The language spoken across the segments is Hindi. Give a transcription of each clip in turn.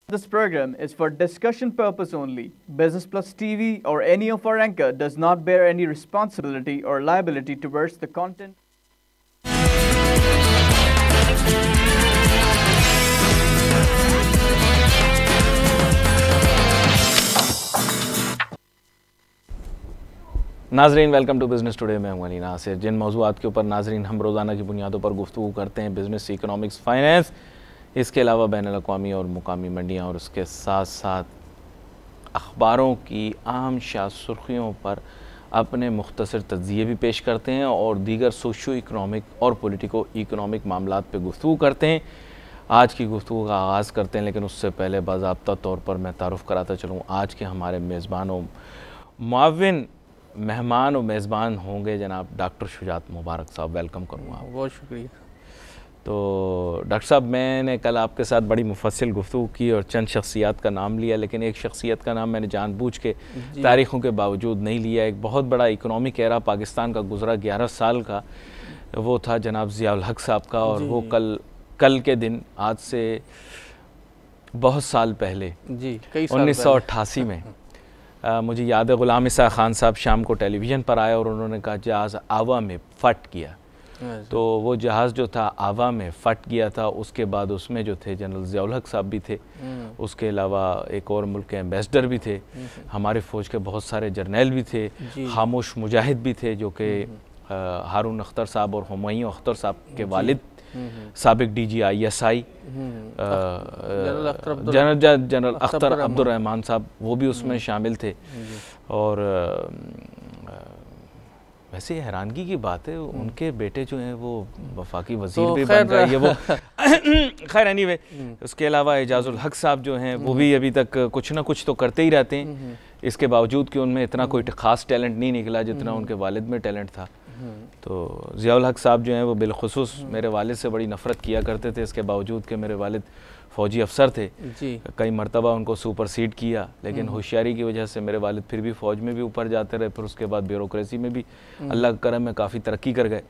This program is for discussion purpose only. Business Plus TV or any of our anchor does not bear any responsibility or liability towards the content. नाजरीन वेलकम टू बिज़नेस टुडे। मैं हूं अली नासिर। जिन मौज़ूआत के ऊपर नाजरीन हम रोज़ाना की बुनियादों पर गुफ्तगू करते हैं, बिज़नेस, इकनॉमिक्स, फाइनेंस, इसके अलावा बैनुल-अक़वामी और मुकामी मंडियाँ और उसके साथ साथ अखबारों की आम शाह सुर्खियों पर अपने मुख्तसर तज्ज़िये भी पेश करते हैं और दीगर सोशो इकनॉमिक और पॉलिटिको इकनॉमिक मामलात पर गुफ्तगू करते हैं। आज की गुफ्तगू का आगाज़ करते हैं, लेकिन उससे पहले बाज़ाब्ता तौर पर मैं तारुफ़ कराता चलूँ। आज के हमारे मेज़बान और मुआविन मेहमान और मेज़बान होंगे जनाब डॉक्टर शुजात मुबारक साहब। वेलकम करूँगा। बहुत शुक्रिया। तो डॉक्टर साहब, मैंने कल आपके साथ बड़ी मुफस्सिल गुफ्तगू की और चंद शख्सियात का नाम लिया, लेकिन एक शख्सियत का नाम मैंने जानबूझ के तारीख़ों के बावजूद नहीं लिया। एक बहुत बड़ा इकनॉमिक एरा पाकिस्तान का गुज़रा 11 साल का, वो था जनाब ज़ियाउल हक साहब का। और वो कल के दिन आज से बहुत साल पहले जी, कई साल 1988 में मुझे याद है ग़ुलाम इसा ख़ान साहब शाम को टेलीविज़न पर आए और उन्होंने कहा जहाज़ आवा में फट गया। तो वो जहाज़ जो था आवा में फट गया था। उसके बाद उसमें जो थे जनरल ज़ियाउल हक साहब भी थे, उसके अलावा एक और मुल्क के एम्बेसडर भी थे, हमारे फ़ौज के बहुत सारे जर्नैल भी थे, खामोश मुजाहिद भी थे जो कि हारून अख्तर साहब और हुमायूं अख्तर साहब के वालिद, साबिक DGI जनरल अख्तर अब्दुर्रहमान साहब, वो भी उसमें शामिल थे। और वैसे हैरानगी की बात है, उनके बेटे जो हैं वो वफाकी वज़ीर भी बन रहे हैं वो खैर एनीवे। उसके अलावा एजाजुल हक साहब जो हैं वो भी अभी तक कुछ ना कुछ तो करते ही रहते हैं, इसके बावजूद कि उनमें इतना कोई ख़ास टैलेंट नहीं निकला जितना उनके वालिद में टैलेंट था। तो ज़ियाउल हक साहब जो हैं वो बिलखुसूस मेरे वालिद से बड़ी नफ़रत किया करते थे, इसके बावजूद कि मेरे वालिद फ़ौजी अफसर थे। कई मरतबा उनको सुपरसीड किया, लेकिन होशियारी की वजह से मेरे वालिद फिर भी फ़ौज में भी ऊपर जाते रहे, फिर उसके बाद ब्यूरोक्रेसी में भी अल्लाह के करम में काफ़ी तरक्की कर गए।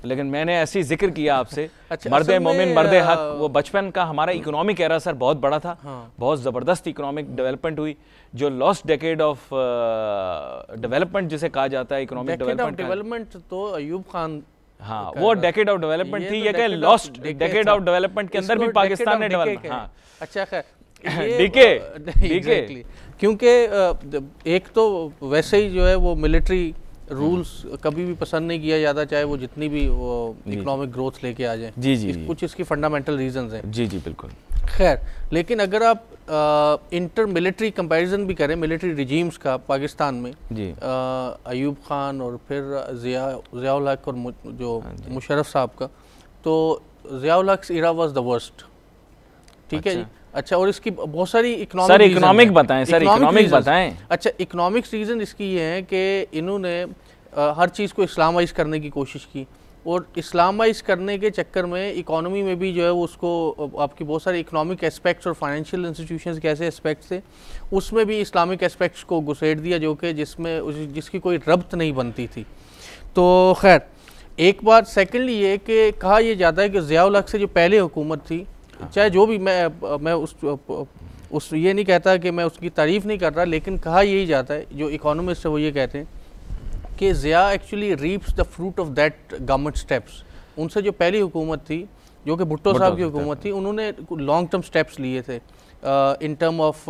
लेकिन मैंने ऐसी जिक्र किया आपसे, मर्द मोमिन मर्द हक, वो बचपन का हमारा इकोनॉमिक एरा सर बहुत बड़ा था। बहुत ज़बरदस्त इकोनॉमिक डेवलपमेंट हुई, जो लॉस्ट डेकेड ऑफ डेवलपमेंट जिसे कहा जाता है, इकोनॉमिक डेवलपमेंट तो अयूब खान, हाँ वो डेकेड ऑफ डेवलपमेंट थी, ये कि लॉस्ट डेकेड ऑफ डेवलपमेंट के अंदर भी पाकिस्तान ने डेवलप। हाँ अच्छा खैर डीके क्योंकि एक तो वैसे ही जो है वो मिलिट्री रूल्स कभी भी पसंद नहीं किया जाता, चाहे वो जितनी भी वो इकोनॉमिक ग्रोथ लेके आ जाए। जी कुछ इसकी फंडामेंटल रीजंस हैं। जी बिल्कुल। खैर, लेकिन अगर आप इंटर मिलिट्री कंपैरिजन भी करें मिलिट्री रिजीम्स का पाकिस्तान में, अयूब खान और फिर ज़ियाउल हक और जो मुशर्रफ साहब का, तो ज़ियाउल हक इरा वाज द वर्स्ट। ठीक है जी। अच्छा, और इसकी बहुत सारी इकोनॉमिक बताएं सर, इकोनॉमिक बताएं। अच्छा, इकोनॉमिक्स रीज़न इसकी ये है कि इन्होंने हर चीज़ को इस्लामाइज़ करने की कोशिश की, और इस्लामाइज़ करने के चक्कर में इकोनॉमी में भी जो है वो उसको आपकी बहुत सारे इकोनॉमिक एस्पेक्ट्स और फाइनेंशियल इंस्टीट्यूशंस के ऐसे एस्पेक्ट्स थे, उसमें भी इस्लामिक एस्पेक्ट्स को घुसेड़ दिया, जो कि जिसकी कोई रब्त नहीं बनती थी। तो खैर, एक बात सेकेंडली ये कि कहा यह जाता है कि ज़ियाउल हक से जो पहले हुकूमत थी, चाहे जो भी, मैं उस ये नहीं कहता कि मैं उसकी तारीफ़ नहीं कर रहा, लेकिन कहा यही जाता है, जो इकोनॉमिस्ट है वो ये कहते हैं कि Zia actually reaps the fruit of that government steps. उनसे जो पहली हुकूमत थी, जो कि भुट्टो साहब की हुकूमत थी, उन्होंने लॉन्ग टर्म स्टेप्स लिए थे in term of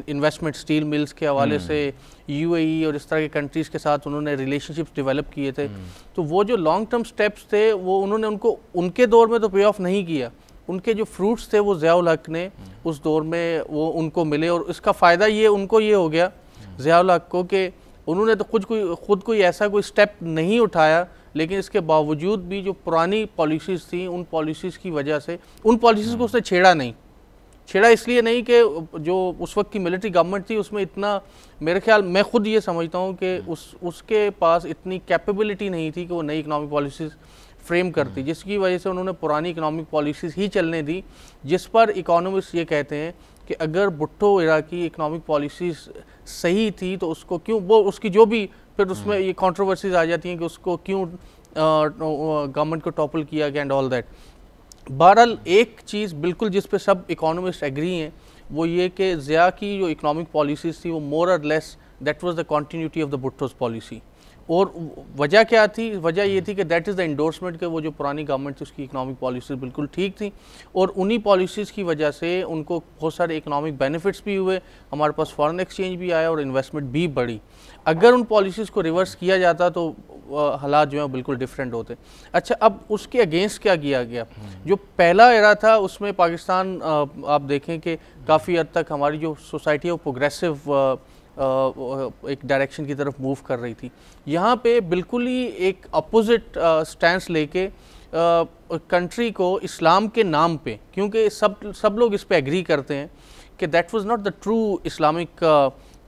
investment, steel mills के हवाले से UAE और इस तरह के कंट्रीज़ के साथ उन्होंने रिलेशनशिप्स डेवलप किए थे। तो वो जो लॉन्ग टर्म स्टेप्स थे वो उन्होंने उनके दौर में तो पे ऑफ नहीं किया, उनके जो फ्रूट्स थे वो ज़ियाउल हक ने उस दौर में वो उनको मिले, और इसका फ़ायदा उनको ये हो गया ज़ियाउल हक को कि उन्होंने तो खुद कोई ऐसा कोई स्टेप नहीं उठाया, लेकिन इसके बावजूद भी जो पुरानी पॉलिसीज़ थी, उन पॉलिसीज़ की वजह से, उन पॉलिसीज़ को उसने छेड़ा इसलिए नहीं कि जो उस वक्त की मिलिट्री गवर्नमेंट थी उसमें इतना, मेरे ख्याल, मैं खुद ये समझता हूँ कि उसके पास इतनी कैपेबिलिटी नहीं थी कि वो नई इकनॉमिक पॉलिसीज़ फ्रेम करती, जिसकी वजह से उन्होंने पुरानी इकनॉमिक पॉलिसीज़ ही चलने दी, जिस पर इकोनॉमिस्ट ये कहते हैं कि अगर भुट्टो एरा की इकनॉमिक पॉलिसीज़ सही थी तो उसको क्यों, वो उसकी जो भी फिर उसमें ये कंट्रोवर्सीज आ जाती हैं कि उसको क्यों गवर्नमेंट को टॉपल किया गया एंड ऑल दैट। बहरहाल एक चीज़ बिल्कुल जिस पे सब इकोनॉमिस्ट एग्री हैं वो ये कि ज़िया की जो इकोनॉमिक पॉलिसीज़ थी वो मोर और less that was the continuity of the Bhutto's policy. और वजह क्या थी? वजह ये थी कि दैट इज़ द इंडोर्समेंट के वो जो पुरानी गवर्नमेंट थी उसकी इकोनॉमिक पॉलिसीज़ बिल्कुल ठीक थी और उन्हीं पॉलिसीज़ की वजह से उनको बहुत सारे इकोनॉमिक बेनिफिट्स भी हुए, हमारे पास फॉरेन एक्सचेंज भी आया और इन्वेस्टमेंट भी बढ़ी। अगर उन पॉलिसीज़ को रिवर्स किया जाता तो हालात जो हैं बिल्कुल डिफरेंट होते। अच्छा, अब उसके अगेंस्ट क्या किया गया? जो पहला एरा था उसमें पाकिस्तान आप देखें कि काफ़ी हद तक हमारी जो सोसाइटी है वो प्रोग्रेसिव एक डायरेक्शन की तरफ मूव कर रही थी। यहाँ पे बिल्कुल ही एक अपोजिट स्टैंस लेके कंट्री को इस्लाम के नाम पे, क्योंकि सब लोग इस पे एग्री करते हैं कि that was not the true Islamic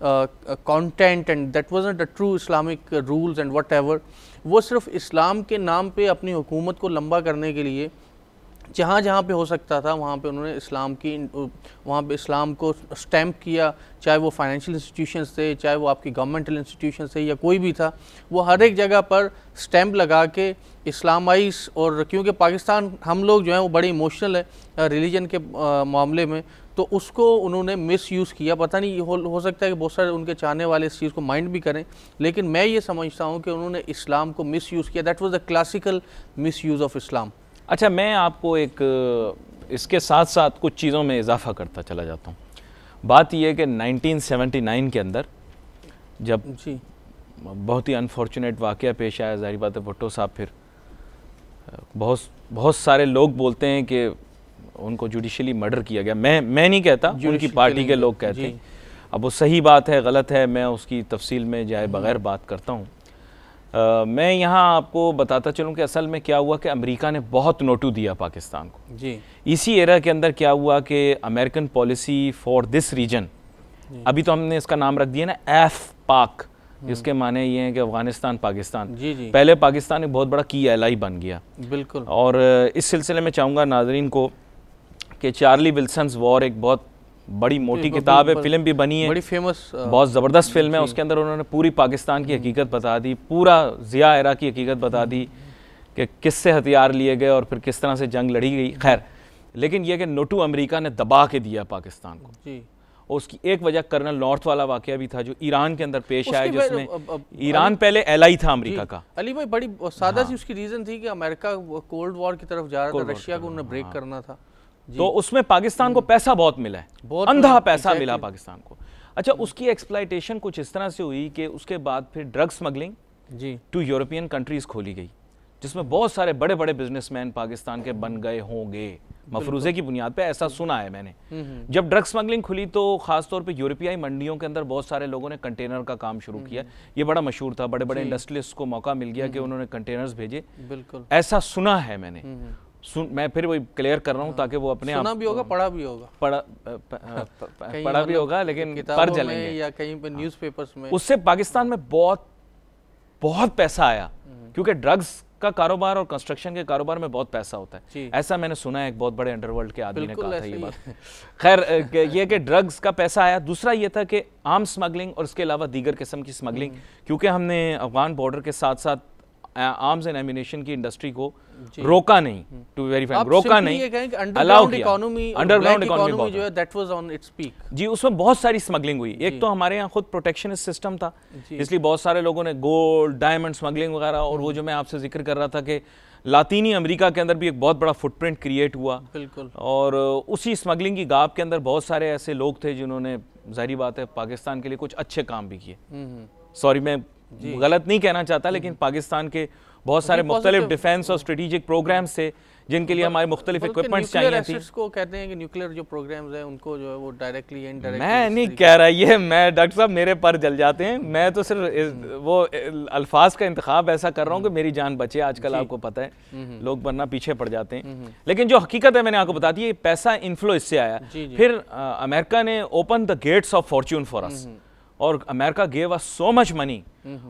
content and that wasn't the true Islamic rules and what ever, वो सिर्फ इस्लाम के नाम पे अपनी हुकूमत को लंबा करने के लिए जहाँ जहाँ पे हो सकता था वहाँ पे उन्होंने वहाँ पे इस्लाम को स्टैम्प किया, चाहे वो फाइनेंशियल इंस्टीट्यूशंस थे, चाहे वो आपकी गवर्नमेंटल इंस्टीट्यूशंस थे या कोई भी था, वो हर एक जगह पर स्टैम्प लगा के इस्लामाइज। और क्योंकि पाकिस्तान हम लोग जो हैं वो बड़े इमोशनल है रिलीजन के मामले में, तो उसको उन्होंने मिस यूज़ किया। पता नहीं हो सकता है कि बहुत सारे उनके चाहने वाले इस चीज़ को माइंड भी करें, लेकिन मैं ये समझता हूँ कि उन्होंने इस्लाम को मिस यूज़ किया। That was the classical miss use of Islam. अच्छा, मैं आपको एक इसके साथ साथ कुछ चीज़ों में इजाफा करता चला जाता हूँ। बात यह है कि 1979 के अंदर जब जी बहुत ही अनफॉर्चुनेट वाक़या पेश आया, ज़ाहिर बात है भुट्टो साहब फिर बहुत सारे लोग बोलते हैं कि उनको जुडिशली मर्डर किया गया। मैं नहीं कहता, उनकी पार्टी के लोग कहते हैं। अब वो सही बात है गलत है, मैं उसकी तफसील में जाए बगैर बात करता हूँ। मैं यहाँ आपको बताता चलूँ कि असल में क्या हुआ कि अमेरिका ने बहुत नोटू दिया पाकिस्तान को जी। इसी एरा के अंदर क्या हुआ कि American policy for this region, अभी तो हमने इसका नाम रख दिया ना एफ पाक, जिसके माने ये हैं कि अफगानिस्तान पाकिस्तान। जी जी। पहले पाकिस्तान एक बहुत बड़ा की एलाई बन गया। बिल्कुल। और इस सिलसिले में चाहूँगा नाजरीन को कि चार्ली विल्सन्स वॉर एक बहुत बड़ी मोटी किताब है, फिल्म भी बनी है, बड़ी फेमस, बहुत ज़बरदस्त फिल्म है। उसके अंदर उन्होंने पूरी पाकिस्तान की हकीकत बता दी, पूरा ज़िया एरा की हकीकत बता दी कि किससे हथियार लिए गए और फिर किस तरह से जंग लड़ी गई। खैर, लेकिन यह कि नोटू अमेरिका ने दबा के दिया पाकिस्तान को जी। और उसकी एक वजह कर्नल नॉर्थ वाला वाक़या भी था जो ईरान के अंदर पेश आया, जिसमें ईरान पहले एलाई था अमेरिका का। अली भाई, बड़ी सादा सी उसकी रीज़न थी कि अमेरिका कोल्ड वॉर की तरफ जा रहा था, रशिया को उन्हें ब्रेक करना था। तो उसमें पाकिस्तान को पैसा बहुत मिला है, अंधा पैसा मिला पाकिस्तान को। अच्छा, उसकी एक्सप्लॉयटेशन कुछ इस तरह से हुई कि उसके बाद फिर ड्रग स्मगलिंग जी टू यूरोपियन कंट्रीज़ खोली गई, जिसमें बहुत सारे बड़े बड़े बिजनेसमैन पाकिस्तान के बन गए होंगे मफरूज़े की बुनियाद पे, ऐसा सुना है मैंने। जब ड्रग स्मगलिंग खुली तो ख़ासतौर पे यूरोपियाई मंडियों के अंदर बहुत सारे लोगों ने कंटेनर का काम शुरू किया। ये बड़ा मशहूर था, बड़े बड़े इंडस्ट्रियलिस्ट को मौका मिल गया कि उन्होंने कंटेनर्स भेजे। बिल्कुल ऐसा सुना है मैंने। मैं फिर वही क्लियर कर रहा हूँ ताकि वो अपने सुना भी होगा, पढ़ा भी होगा, पढ़ा भी होगा, लेकिन पर जलेंगे या कहीं पे न्यूज़पेपर्स में। उससे पाकिस्तान में बहुत पैसा आया, क्योंकि ड्रग्स का कारोबार और कंस्ट्रक्शन के कारोबार में बहुत पैसा होता है। ऐसा मैंने सुना है, एक बहुत बड़े अंडरवर्ल्ड के आदमी ने कहा था ये बात। खैर, ये कि ड्रग्स का पैसा आया। दूसरा ये था कि आर्म स्मगलिंग और इसके अलावा दीगर किस्म की स्मगलिंग, क्योंकि हमने अफगान बॉर्डर के साथ साथ आर्म्स एंड एमिनेशन की इंडस्ट्री को रोका नहीं, टू वेरी फ्रैंक रोका नहीं, अलाउ किया। अंडरग्राउंड इकोनॉमी जो है that was on its peak जी, उसमें बहुत सारी स्मगलिंग हुई। एक तो हमारे यहाँ खुद प्रोटेक्शनिस्ट सिस्टम था, इसलिए बहुत सारे लोगों ने गोल्ड डायमंड स्मगलिंग वगैरह, और वो जो मैं आपसे जिक्र कर रहा था कि लातीनी अमेरिका के अंदर भी एक बहुत बड़ा फुटप्रिंट क्रिएट हुआ। बिल्कुल। और उसी स्मगलिंग की गाप के अंदर बहुत सारे ऐसे लोग थे जिन्होंने जाहिर बात है पाकिस्तान के लिए कुछ अच्छे काम भी किए। सॉरी, मैं गलत नहीं कहना चाहता, लेकिन पाकिस्तान के बहुत सारे मुख्तलिफ डिफेंस और स्ट्रेटेजिक प्रोग्राम्स थे जिनके लिए हमारे मुख्तलिफ इक्विपमेंट्स चाहिए थी। को कहते हैं कि न्यूक्लियर जो प्रोग्राम्स हैं उनको जो है वो डायरेक्टली या इनडायरेक्टली, मैं नहीं कह रहा ये, मैं डॉक्टर साहब मेरे पर जल जाते हैं, मैं तो सिर्फ वो अल्फाज का इंतखाब ऐसा कर रहा हूँ कि मेरी जान बचे। आजकल आपको पता है लोग वरना पीछे पड़ जाते हैं, लेकिन जो हकीकत है मैंने आपको बता दी, पैसा इन्फ्लो इससे आया। फिर अमेरिका ने open the gates of fortune for us, और America gave us so much money.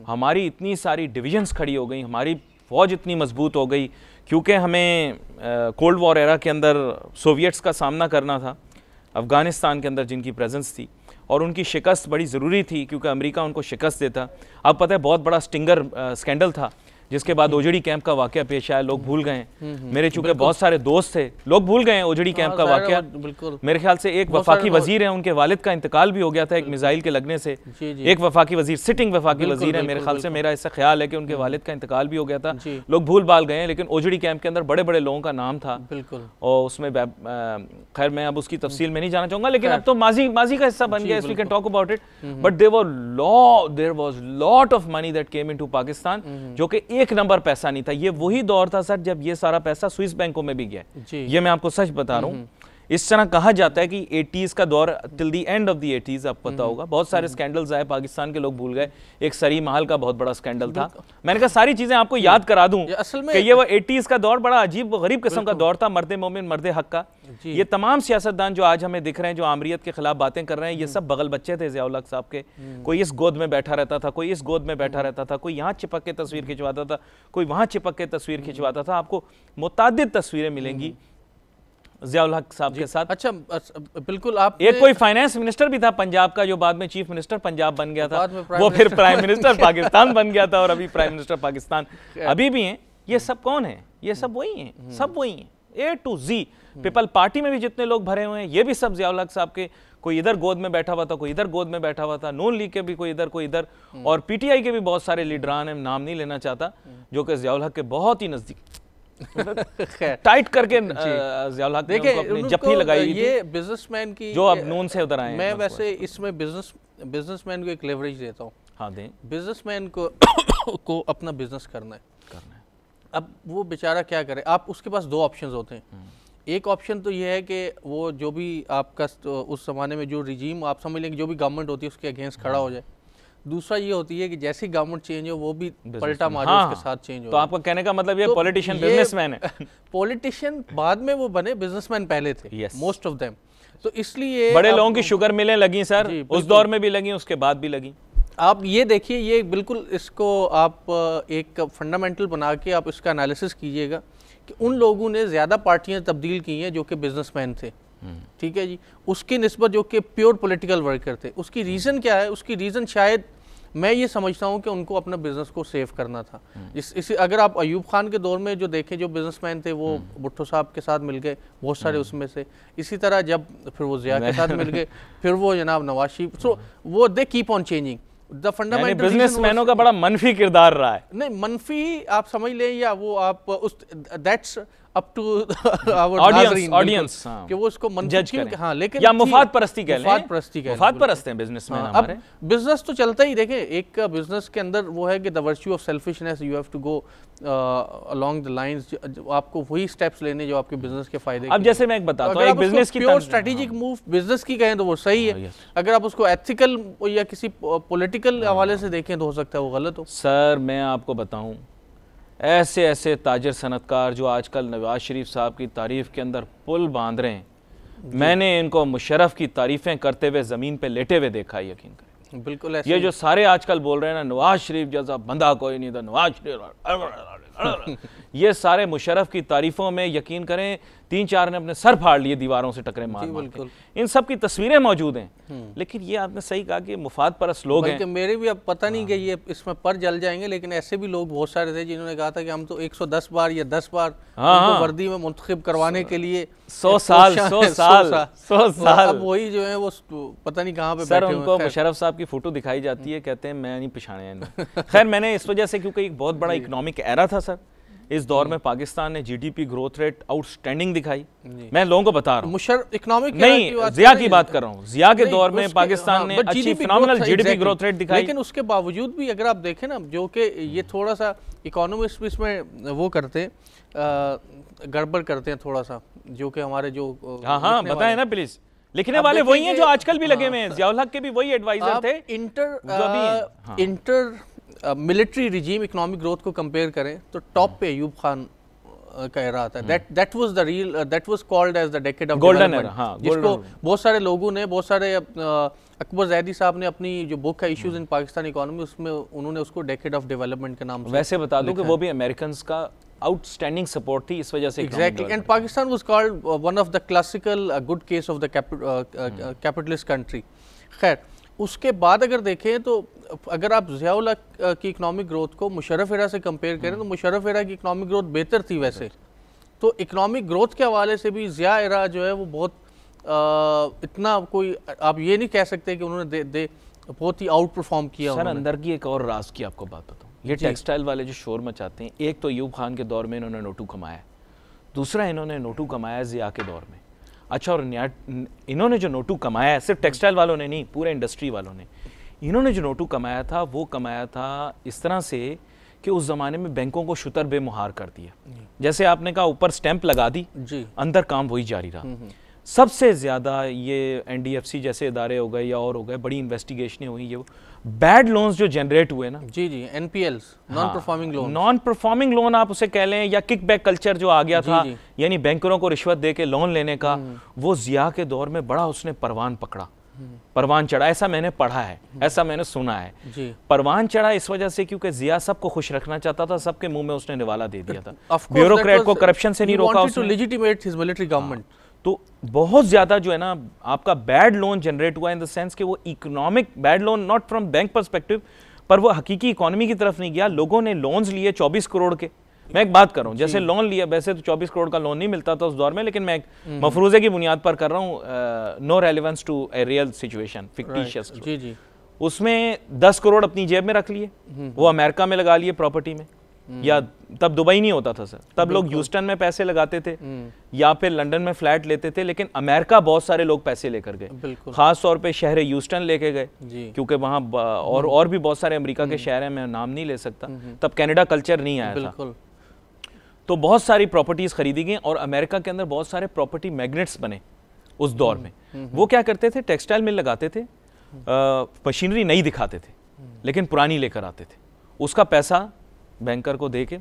हमारी इतनी सारी डिविजन्स खड़ी हो गई, हमारी फौज इतनी मजबूत हो गई, क्योंकि हमें कोल्ड वॉर एरा के अंदर सोवियट्स का सामना करना था अफ़गानिस्तान के अंदर जिनकी प्रेजेंस थी, और उनकी शिकस्त बड़ी ज़रूरी थी क्योंकि अमेरिका उनको शिकस्त देता। अब पता है बहुत बड़ा स्टिंगर स्कैंडल था जिसके बाद ओजड़ी कैंप का वाकया पेश आया, लोग भूल गए। मेरे चूंकि बहुत सारे दोस्त थे, लोग भूल गए ओजड़ी कैंप का वाकया। मेरे ख्याल से एक वफाकी वजीर है, उनके वालिद का इंतकाल भी हो गया था एक मिसाइल के लगने से। एक वफाकी वजीर, सिटिंग वफाकी वजीर है मेरे ख्याल से, मेरा ऐसा ख्याल है कि उनके वालिद का इंतकाल भी हो गया था। लोग भूल भाल गए, लेकिन ओजड़ी कैंप के अंदर बड़े बड़े लोगों का नाम था और उसमें खैर मैं अब उसकी तफसील में नहीं जाना चाहूंगा, लेकिन अब तो माजी का हिस्सा बन गया, we can talk about it. But there was lot of money that came into Pakistan, जो कि एक नंबर पैसा नहीं था। ये वही दौर था सर जब ये सारा पैसा स्विस बैंकों में भी गया, ये मैं आपको सच बता रहा हूँ। इस तरह कहा जाता है कि 80s का दौर till the end of the 80s, आपको पता होगा बहुत सारे स्कैंडल्स आए पाकिस्तान के, लोग भूल गए। एक सरी महल का बहुत बड़ा स्कैंडल था। मैंने कहा सारी चीजें आपको याद करा दूं असल में कि ये वो 80s का दौर बड़ा अजीब गरीब किस्म का दौर था, मर्दे मोमिन मर्दे हक का। ये तमाम सियासतदान जो आज हमें दिख रहे हैं, जो आमरीत के खिलाफ बातें कर रहे हैं, ये सब बगल बच्चे थे ज़िया उल हक साहब के। कोई इस गोद में बैठा रहता था, कोई इस गोद में बैठा रहता था, कोई यहाँ चिपक के तस्वीर खिंचवाता था, कोई वहाँ चिपक के तस्वीर खिंचवाता था। आपको मुतादिद तस्वीरें मिलेंगी ज़िया उल हक साहब के साथ। अच्छा बिल्कुल। आप एक कोई फाइनेंस मिनिस्टर भी था पंजाब का, जो बाद में चीफ मिनिस्टर पंजाब बन गया था, वो फिर प्राइम मिनिस्टर पाकिस्तान बन गया था, और अभी प्राइम मिनिस्टर पाकिस्तान अभी भी हैं। ये सब कौन है? ये सब वही हैं, सब वही हैं, A to Z। People party में भी जितने लोग भरे हुए हैं, ये भी सब ज़िया उल हक साहब के, कोई इधर गोद में बैठा हुआ था, कोई इधर गोद में बैठा हुआ था। नून लीग के भी कोई इधर कोई इधर, और पीटीआई के भी बहुत सारे लीडरान हैं, नाम नहीं लेना चाहता, जो कि ज़िया उल हक के बहुत ही नजदीक टाइट करके ज़िया उल हक ने अपनी जप्फी लगाई हुई थी। ये बिजनेसमैन की जो अब नून से उधर आए। मैं वैसे इसमें बिजनेसमैन को एक लेवरेज देता हूँ। हाँ दें। बिजनेसमैन को अपना बिजनेस करना है। अब वो बेचारा क्या करे? आप उसके पास दो ऑप्शंस होते हैं। एक ऑप्शन तो ये है कि वो जो भी आपका उस जमाने में जो रिजीम आप समझ लें कि जो भी गवर्नमेंट होती है उसके अगेंस्ट खड़ा हो जाए। दूसरा ये होती है कि जैसी गवर्नमेंट चेंज हो वो भी पलटा मारे, उसके साथ चेंज हो। तो आपका कहने का मतलब ये पॉलिटिशियन बिजनेसमैन है। पॉलिटिशियन बाद में वो बने, बिजनेसमैन पहले थे मोस्ट ऑफ देम। तो इसलिए बड़े लोगों की शुगर मिलें लगी सर, उस दौर में भी लगी, उसके बाद भी लगी। आप ये देखिए, ये बिल्कुल इसको आप एक फंडामेंटल बना के आप इसका एनालिसिस कीजिएगा कि उन लोगों ने ज़्यादा पार्टियां तब्दील की हैं जो कि बिजनेसमैन थे, ठीक है जी, उसकी निस्बत जो कि प्योर पॉलिटिकल वर्कर थे। उसकी रीज़न क्या है? उसकी रीज़न शायद मैं ये समझता हूँ कि उनको अपना बिजनेस को सेव करना था। अगर आप अयूब खान के दौर में जो देखें, जो बिजनेसमैन थे वो भुट्टो साहब के साथ मिल गए बहुत सारे उसमें से। इसी तरह जब फिर वो ज़िया के साथ मिल गए, फिर वो जनाब नवाज शरीफ, सो वो they keep on changing. The fundamental बिजनेसमैनों का बड़ा मनफी किरदार रहा है। नहीं, मनफी आप समझ लें या वो आप उस दैट्स अप टू ऑडियंस कि वो उसको जज करें। हाँ, लेकिन या मुफाद परस्ती कह लें, मुफाद परस्त हैं बिजनेसमैन हमारे। अब बिजनेस तो चलता ही, देखें एक बिजनेस के अंदर वो है कि the virtue of selfishness, you have to go along the lines, आपको वही स्टेप्स लेने जो आपके बिजनेस के फायदे। अब जैसे मैं एक बताता हूं, एक बिजनेस की प्योर स्ट्रेटेजिक मूव बिजनेस की कहें तो वो सही है, अगर आप उसको एथिकल या किसी पॉलिटिकल हवाले से देखें तो हो सकता है वो गलत हो। सर मैं आपको बताऊं, ऐसे ऐसे ताजर सनतकार जो आजकल नवाज शरीफ साहब की तारीफ के अंदर पुल बांध रहे हैं, मैंने इनको मुशर्रफ की तारीफें करते हुए ज़मीन पे लेटे हुए देखा, यकीन करें। बिल्कुल ऐसे ये जो सारे आजकल बोल रहे हैं ना, नवाज शरीफ जैसा बंदा कोई नहीं था, नवाज शरीफ ये सारे मुशर्रफ की तारीफों में यकीन करें 3-4 ने अपने सर फाड़ लिए दीवारों से टकरे मार के। इन सब की तस्वीरें मौजूद हैं। लेकिन ये आपने सही कहा कि मुफाद परस्त लोग हैं। मेरे भी अब पता नहीं कि ये इसमें पर जल जाएंगे, लेकिन ऐसे भी लोग बहुत सारे थे जिन्होंने कहा था कि हम तो 110 बार या 10 बार वर्दी में मुंतखब करवाने के लिए 100 साल अब वही जो है वो पता नहीं कहाँ पे सर उनको मुशर्रफ साहब की फोटो दिखाई जाती है, कहते हैं मैं नहीं पछाने। खैर मैंने इस वजह से, क्योंकि एक बहुत बड़ा इकोनॉमिक एरा था सर इस दौर में, पाकिस्तान ने जीडीपी ग्रोथ रेट आउटस्टैंडिंग दिखाई। मैं लोगों को बता रहा हूँ, इकोनॉमिक नहीं ज़िया की बात कर रहा हूँ, ज़िया के दौर में पाकिस्तान ने अच्छी फिनोमिनल जीडीपी ग्रोथ रेट दिखाई। लेकिन उसके बावजूद भी अगर आप देखें ना, जो कि ये थोड़ा सा इकोनॉमिस्ट भी इसमें वो करते गड़बड़ करते हैं थोड़ा सा, जो कि हमारे जो हाँ बताएं ना प्लीज, लिखने वाले वही हैं जो आजकल भी लगे हुए हैं। ज़िया उल हक के भी वही एडवाइजर थे। Inter military regime economic growth को कंपेयर करें तो टॉप पे अयूब खान का एरा आता है। That was called as the decade of golden era, जिसको बहुत सारे लोगों ने, बहुत सारे अकबर जैदी साहब ने अपनी जो बुक है इश्यूज इन पाकिस्तान इकोनॉमी, उसमें उन्होंने उसको डेकेड ऑफ डेवलपमेंट के नाम से। वैसे बता दूं कि वो भी अमेरिकन्स का आउटस्टैंडिंग सपोर्ट थी, इस वजह से exactly. And Pakistan was called one of the classical good case of the capitalist country. खैर उसके बाद अगर देखें तो अगर आप ज़ियाउल हक की इकनॉमिक ग्रोथ को मुशर्रफ एरा से कंपेयर करें तो मुशर्रफ एरा की इकनॉमिक ग्रोथ बेहतर थी वैसे, तो इकनॉमिक ग्रोथ के हवाले से भी ज़िया एरा जो है वो बहुत इतना कोई आप ये नहीं कह सकते कि उन्होंने बहुत ही आउट परफॉर्म किया। सर अंदर की एक और राज की आपको बात बताऊँ, ये टेक्सटाइल वाले जो शोर मचाते हैं, एक तो अयूब खान के दौर में इन्होंने नोटू कमाया, दूसरा इन्होंने नोटू कमाया ज़िया के दौर में। अच्छा, और इन्होंने जो नोटू कमाया है, सिर्फ टेक्सटाइल वालों ने नहीं, पूरे इंडस्ट्री वालों ने, इन्होंने जो नोटू कमाया था वो कमाया था इस तरह से कि उस ज़माने में बैंकों को शुतर बेमुहार कर दिया। जैसे आपने कहा ऊपर स्टैंप लगा दी, अंदर काम वही जारी रहा। सबसे ज़्यादा ये NDFC जैसे इदारे हो गए या और हो गए, बड़ी इन्वेस्टिगेशनें हुई, ये बैड लोन्स जो जनरेट हुए ना, जी NPLs, non performing loan, non performing loan आप उसे कह लें, या किकबैक कल्चर जो आ गया था, यानी बैंकरों को रिश्वत दे के लोन लेने का, वो ज़िया के दौर में बड़ा उसने परवान पकड़ा, परवान चढ़ा। ऐसा मैंने पढ़ा है, ऐसा मैंने सुना है जी। परवान चढ़ा इस वजह से क्योंकि ज़िया सबको खुश रखना चाहता था, सबके मुंह में उसने निवाला दे दिया था, ब्यूरोक्रेट को करप्शन से नहीं रोका उसने, लेजिटिमेट हिज मिलिट्री गवर्नमेंट। तो बहुत ज़्यादा जो है ना आपका बैड लोन जनरेट हुआ, इन द सेंस कि वो economic bad loan, not from bank perspective, पर वो हकीकी इकोनॉमी की तरफ नहीं गया। लोगों ने लोन्स लिए 24 करोड़ के, मैं एक बात कर रहा हूँ, जैसे लोन लिया, वैसे तो 24 करोड़ का लोन नहीं मिलता था उस दौर में, लेकिन मैं एक मफरूज़े की बुनियाद पर कर रहा हूँ, no relevance to a real situation, fictitious. जी उसमें 10 करोड़ अपनी जेब में रख लिए, वो अमेरिका में लगा लिए प्रॉपर्टी में, या तब दुबई नहीं होता था सर, तब लोग ह्यूस्टन में पैसे लगाते थे या फिर लंदन में फ्लैट लेते थे, लेकिन अमेरिका बहुत सारे लोग पैसे लेकर गए, खास तौर पे शहर ह्यूस्टन लेके गए, क्योंकि वहाँ और भी बहुत सारे अमेरिका के शहर हैं, मैं नाम नहीं ले सकता, तब कनाडा कल्चर नहीं आया था, तो बहुत सारी प्रॉपर्टीज खरीदी गई और अमेरिका के अंदर बहुत सारे प्रॉपर्टी मैग्नेट्स बने उस दौर में। वो क्या करते थे, टेक्सटाइल मिल लगाते थे, मशीनरी नहीं दिखाते थे लेकिन पुरानी लेकर आते थे, उसका पैसा बैंकर को दे के,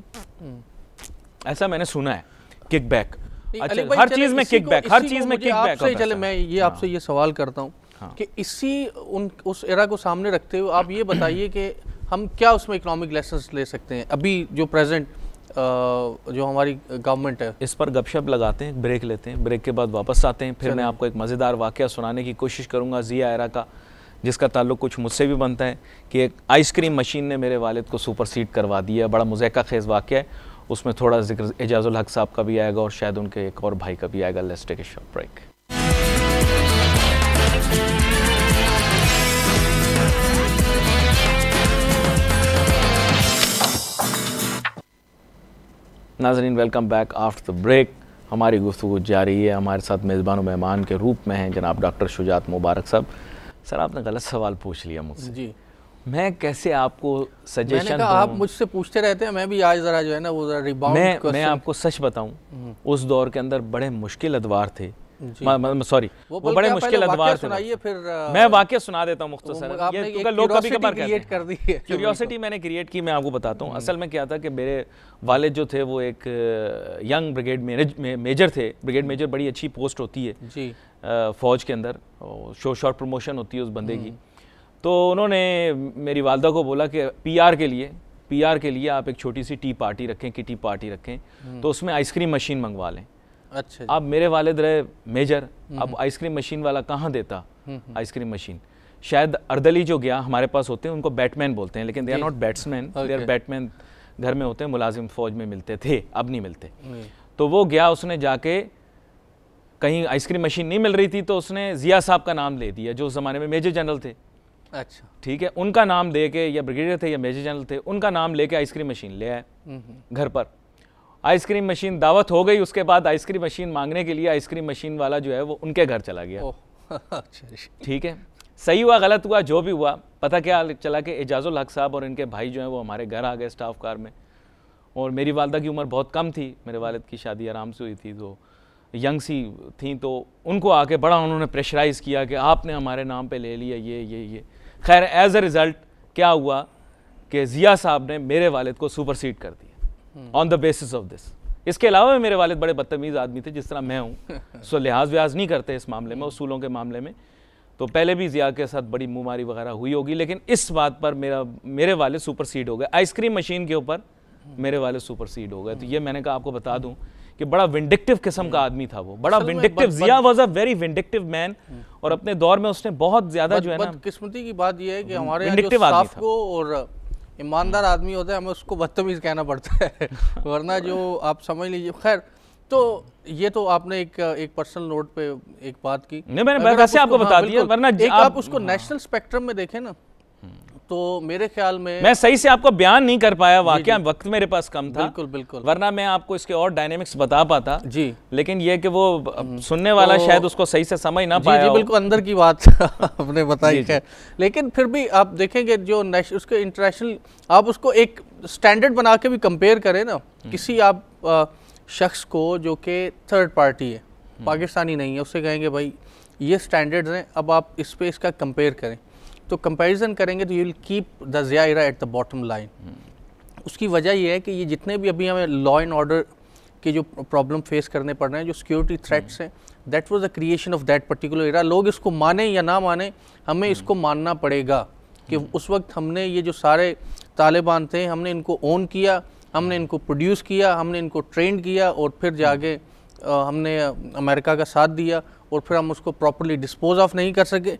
ऐसा मैंने सुना है, किकबैक। अच्छा, हर चीज में किकबैक, हर चीज में किकबैक। चले मैं ये आपसे ये सवाल करता हूँ कि इसी उस एरा को सामने रखते हुए आप ये बताइए कि हम क्या उसमें इकोनॉमिक लेसन्स ले सकते हैं अभी जो प्रेजेंट जो हमारी गवर्नमेंट है। इस पर गपशप लगाते हैं, ब्रेक लेते हैं, ब्रेक के बाद वापस आते हैं, फिर मैं आपको एक मज़ेदार वाक़या सुनाने की कोशिश करूँगा ज़िया एरा का, जिसका ताल्लुक कुछ मुझसे भी बनता है, कि एक आइसक्रीम मशीन ने मेरे वालिद को सुपरसीड करवा दिया। बड़ा मुज़ैका खेज़ वाक़या है, उसमें थोड़ा जिक्र एजाजुल हक साहब का भी आएगा और शायद उनके एक और भाई का भी आएगा। Let's take a short break. नाज़रीन, welcome back after the break. हमारी गुफ्तगू जारी है। हमारे साथ मेज़बान और मेहमान के रूप में हैं जनाब डॉक्टर शुजात मुबारक साहब। सर, आपने गलत सवाल पूछ लिया मुझसे जी। मैं कैसे आपको सजेशन दूं? आप मुझसे पूछते रहते हैं, मैं भी आज ज़रा जो है ना वो ज़रा रिबाउंड मैं आपको सच बताऊं, उस दौर के अंदर बड़े मुश्किल अदवार थे, सॉरी वो बड़े मुश्किल अदवार थे। फिर मैं वाक़या सुना देता हूँ मुख्तसर, ये लोग कभी कभार क्रिएट कर दी है, क्यूरियोसिटी मैंने क्रिएट की। मैं आपको बताता हूँ असल में क्या था कि मेरे वालिद जो थे वो एक यंग ब्रिगेड मेजर थे। ब्रिगेड मेजर बड़ी अच्छी पोस्ट होती है जी फ़ौज के अंदर, शॉर्ट प्रमोशन होती है उस बंदे की। तो उन्होंने मेरी वालदा को बोला कि पीआर के लिए आप एक छोटी सी टी पार्टी रखें, किटी पार्टी रखें, तो उसमें आइसक्रीम मशीन मंगवा लें। अच्छा, अब मेरे वालिद रहे मेजर, अब आइसक्रीम मशीन वाला कहाँ देता आइसक्रीम मशीन? शायद अर्दली जो गया, हमारे पास होते हैं उनको बैटमैन बोलते हैं, लेकिन they are not batsman, they are Batman, घर में होते हैं, मुलाजिम फ़ौज में मिलते थे, अब नहीं मिलते। तो वो गया, उसने जाके कहीं आइसक्रीम मशीन नहीं मिल रही थी तो उसने ज़िया साहब का नाम ले दिया जो उस ज़माने में मेजर जनरल थे। अच्छा, ठीक है, उनका नाम दे के, या ब्रिगेडियर थे या मेजर जनरल थे, उनका नाम लेके आइसक्रीम मशीन ले आए घर पर। आइसक्रीम मशीन दावत हो गई, उसके बाद आइसक्रीम मशीन मांगने के लिए आइसक्रीम मशीन वाला जो है वो उनके घर चला गया। ठीक है, सही हुआ गलत हुआ जो भी हुआ, पता क्या चला कि एजाजुल हक साहब और इनके भाई जो हैं वो हमारे घर आ गए स्टाफ कार में। और मेरी वालदा की उम्र बहुत कम थी, मेरे वालिद की शादी आराम से हुई थी, तो यंग सी थी, तो उनको आके बड़ा उन्होंने प्रेशराइज़ किया कि आपने हमारे नाम पे ले लिया ये। खैर, एज अ रिज़ल्ट क्या हुआ कि ज़िया साहब ने मेरे वालिद को सुपरसीड कर दिया on the basis of this. इसके अलावा मेरे वालिद बड़े बदतमीज़ आदमी थे जिस तरह मैं हूँ, सो लिहाज व्याज नहीं करते इस मामले में, उसूलों के मामले में। तो पहले भी ज़िया के साथ बड़ी मुँहमारी वगैरह हुई होगी, लेकिन इस बात पर मेरे वालिद सुपरसीड हो गए। आइसक्रीम मशीन के ऊपर मेरे वालिद सुपरसीड हो गए। तो ये मैंने कहा आपको बता दूँ कि बड़ा विंडिक्टिव किस्म का आदमी था वो, बड़ा vindictive. Zia was a very vindictive man, और अपने दौर में उसने बहुत ज्यादा जो है ना, बदकिस्मती की बात यह है कि हमारे यहाँ जो साफ को और ईमानदार आदमी होता है हमें उसको बदतमीज कहना पड़ता है वरना जो आप समझ लीजिए। खैर, तो ये तो आपने एक पर्सनल नोट पे एक बात की, नहीं मैंने वैसे आपको बता दिया, वरना आप उसको नेशनल स्पेक्ट्रम में देखें ना, तो मेरे ख्याल में मैं सही से आपको बयान नहीं कर पाया, वाकया वक्त मेरे पास कम था, बिल्कुल बिल्कुल, वरना मैं आपको इसके और डायनेमिक्स बता पाता जी। लेकिन ये कि वो सुनने वाला शायद उसको सही से समझ ना पाया। जी बिल्कुल, अंदर की बात आपने बताई है। लेकिन फिर भी आप देखेंगे जो उसके इंटरनेशनल, आप उसको एक स्टैंडर्ड बना के भी कंपेयर करें ना, किसी आप शख्स को जो कि थर्ड पार्टी है, पाकिस्तानी नहीं है, उससे कहेंगे भाई ये स्टैंडर्ड्स हैं, अब आप इस पे इसका कंपेयर करें, तो कंपैरिजन करेंगे तो you will keep the Zaira at the bottom line. उसकी वजह यह है कि ये जितने भी अभी हमें लॉ एंड ऑर्डर के जो प्रॉब्लम फेस करने पड़ रहे हैं, जो सिक्योरिटी थ्रेट्स हैं, that was the creation of that particular era. लोग इसको माने या ना माने, हमें इसको मानना पड़ेगा कि उस वक्त हमने ये जो सारे तालिबान थे, हमने इनको ओन किया, हमने इनको प्रोड्यूस किया, हमने इनको ट्रेंड किया, और फिर जाके हमने अमेरिका का साथ दिया, और फिर हम उसको प्रॉपर्ली डिस्पोज ऑफ नहीं कर सके,